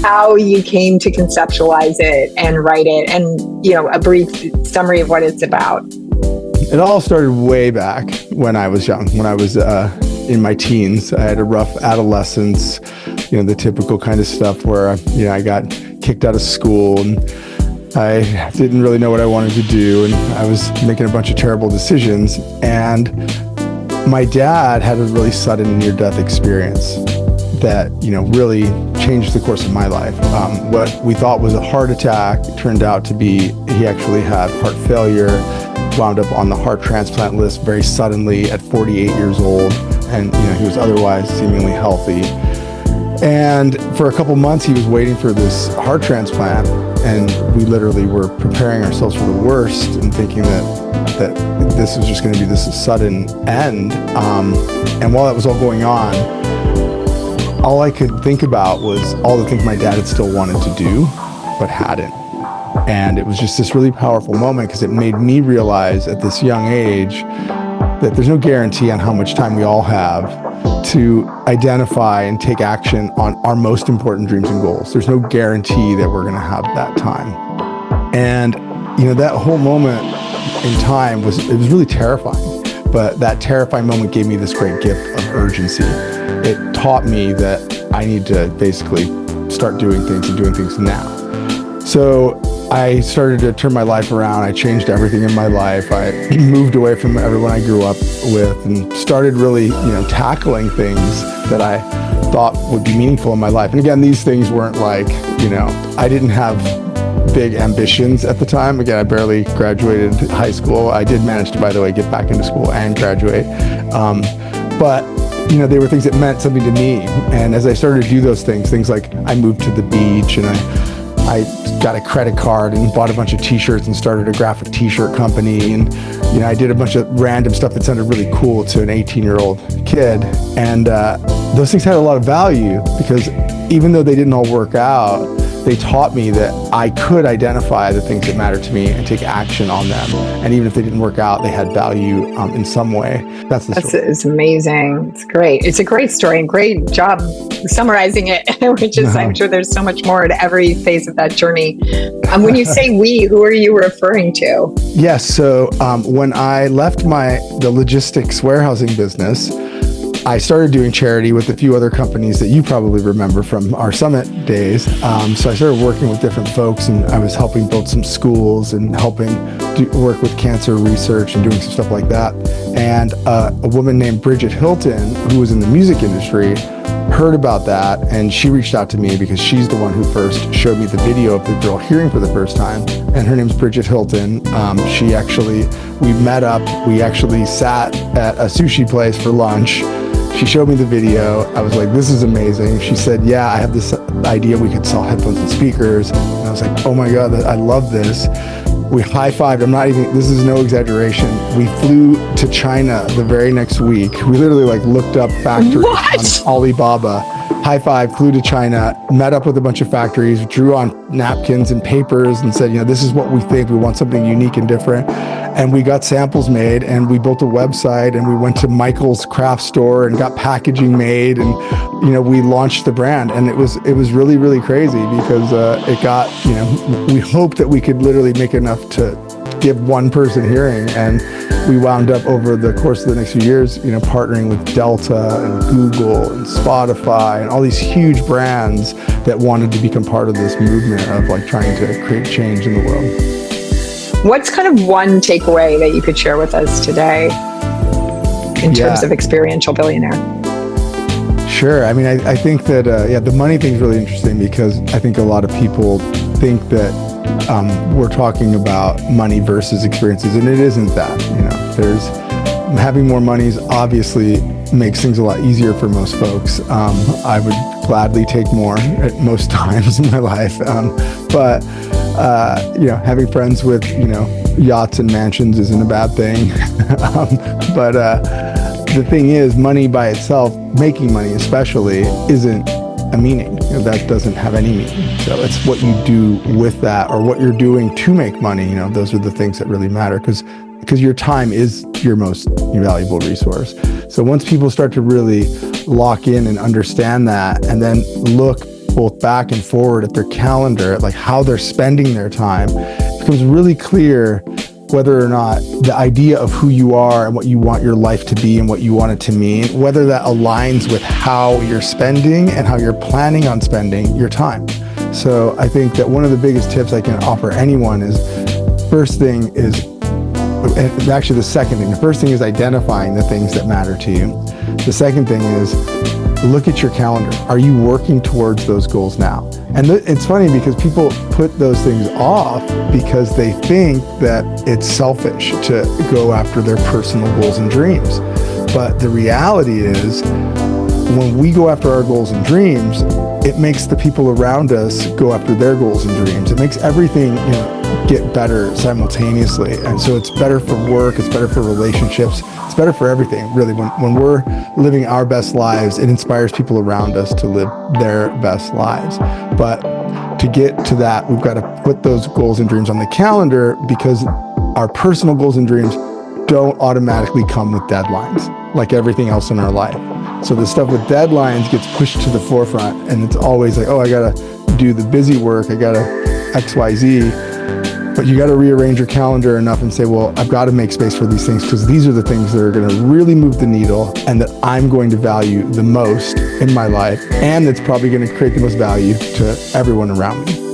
how you came to conceptualize it and write it, and a brief summary of what it's about. It all started way back when I was young, when I was in my teens. I had a rough adolescence, the typical kind of stuff where I got kicked out of school and I didn't really know what I wanted to do, and I was making a bunch of terrible decisions. And my dad had a really sudden near-death experience that really changed the course of my life. What we thought was a heart attack turned out to be he actually had heart failure, wound up on the heart transplant list very suddenly at 48 years old, and he was otherwise seemingly healthy. And for a couple months he was waiting for this heart transplant, and we literally were preparing ourselves for the worst and thinking that this was just going to be this sudden end. And while that was all going on, all I could think about was all the things my dad had still wanted to do but hadn't. And it was just this really powerful moment because it made me realize at this young age that there's no guarantee on how much time we all have to identify and take action on our most important dreams and goals. There's no guarantee that we're going to have that time. And that whole moment in time was really terrifying, but that terrifying moment gave me this great gift of urgency. It taught me that I need to basically start doing things and doing things now. So I started to turn my life around. I changed everything in my life. I moved away from everyone I grew up with and started really, tackling things that I thought would be meaningful in my life. And again, these things weren't like, I didn't have big ambitions at the time. Again, I barely graduated high school. I did manage to, by the way, get back into school and graduate. But they were things that meant something to me. And as I started to do those things like I moved to the beach and I got a credit card and bought a bunch of t-shirts and started a graphic t-shirt company. And, I did a bunch of random stuff that sounded really cool to an 18-year-old kid. And those things had a lot of value because even though they didn't all work out, they taught me that I could identify the things that mattered to me and take action on them. And even if they didn't work out, they had value in some way. That's the story. It's amazing. It's great. It's a great story and great job summarizing it, which is, I'm sure there's so much more to every phase of that journey. When you say we, who are you referring to? Yes. So when I left the logistics warehousing business, I started doing charity with a few other companies that you probably remember from our summit days. So I started working with different folks, and I was helping build some schools and helping work with cancer research and doing some stuff like that. And a woman named Bridget Hilton, who was in the music industry, heard about that, and she reached out to me because she's the one who first showed me the video of the girl hearing for the first time. And her name's Bridget Hilton. We met up, we actually sat at a sushi place for lunch. She showed me the video. I was like, this is amazing. She said, yeah, I have this idea we could sell headphones and speakers. And I was like, oh my God, I love this. We high-fived. This is no exaggeration. We flew to China the very next week. We literally looked up factories on Alibaba, high-five, flew to China, met up with a bunch of factories, drew on napkins and papers and said, this is what we think. We want something unique and different. And we got samples made, and we built a website, and we went to Michael's craft store and got packaging made, and we launched the brand. And it was really, really crazy because it got, we hoped that we could literally make enough to give one person hearing, and we wound up over the course of the next few years, partnering with Delta and Google and Spotify and all these huge brands that wanted to become part of this movement of trying to create change in the world. What's kind of one takeaway that you could share with us today in terms of Experiential Billionaire? Sure. I mean, I think that, the money thing is really interesting because I think a lot of people think that we're talking about money versus experiences, and it isn't that. There's having more money obviously makes things a lot easier for most folks. I would gladly take more at most times in my life, but having friends with yachts and mansions isn't a bad thing. But the thing is, money by itself, making money especially, isn't a meaning. That doesn't have any meaning. So it's what you do with that, or what you're doing to make money. Those are the things that really matter, because your time is your most valuable resource. So once people start to really lock in and understand that, and then look both back and forward at their calendar, at like how they're spending their time, it becomes really clear whether or not the idea of who you are and what you want your life to be and what you want it to mean, whether that aligns with how you're spending and how you're planning on spending your time. So I think that one of the biggest tips I can offer anyone is, first thing is, and actually the second thing, the first thing is identifying the things that matter to you. The second thing is, look at your calendar. Are you working towards those goals now? And it's funny because people put those things off because they think that it's selfish to go after their personal goals and dreams. But the reality is, when we go after our goals and dreams, it makes the people around us go after their goals and dreams. It makes everything, get better simultaneously. And so it's better for work, it's better for relationships, it's better for everything, really. When we're living our best lives, it inspires people around us to live their best lives. But to get to that, we've got to put those goals and dreams on the calendar, because our personal goals and dreams don't automatically come with deadlines, like everything else in our life. So the stuff with deadlines gets pushed to the forefront, and it's always like, oh, I gotta do the busy work, I gotta XYZ. But you gotta rearrange your calendar enough and say, well, I've got to make space for these things, because these are the things that are gonna really move the needle and that I'm going to value the most in my life, and that's probably gonna create the most value to everyone around me.